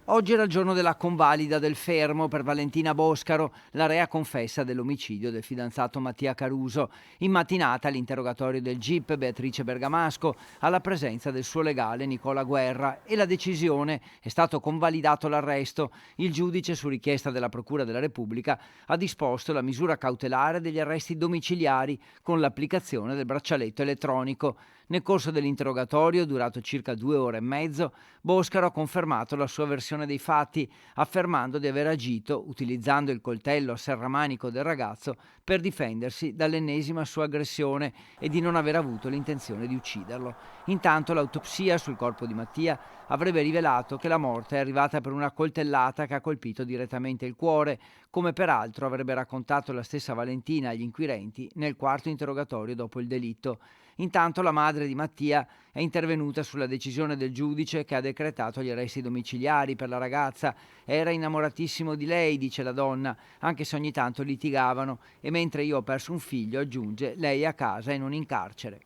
Oggi era il giorno della convalida del fermo per Valentina Boscaro, la rea confessa dell'omicidio del fidanzato Mattia Caruso. In mattinata l'interrogatorio del GIP Beatrice Bergamasco alla presenza del suo legale Nicola Guerra e la decisione è stato convalidato l'arresto. Il giudice, su richiesta della Procura della Repubblica, ha disposto la misura cautelare degli arresti domiciliari con l'applicazione del braccialetto elettronico. Nel corso dell'interrogatorio, durato circa 2 ore e mezzo, Boscaro ha confermato la sua versione dei fatti, affermando di aver agito utilizzando il coltello a serramanico del ragazzo per difendersi dall'ennesima sua aggressione e di non aver avuto l'intenzione di ucciderlo. Intanto l'autopsia sul corpo di Mattia avrebbe rivelato che la morte è arrivata per una coltellata che ha colpito direttamente il cuore, come peraltro avrebbe raccontato la stessa Valentina agli inquirenti nel quarto interrogatorio dopo il delitto. Intanto la madre di Mattia è intervenuta sulla decisione del giudice che ha decretato gli arresti domiciliari per la ragazza. Era innamoratissimo di lei, dice la donna, anche se ogni tanto litigavano, e mentre io ho perso un figlio, aggiunge, lei è a casa e non in carcere.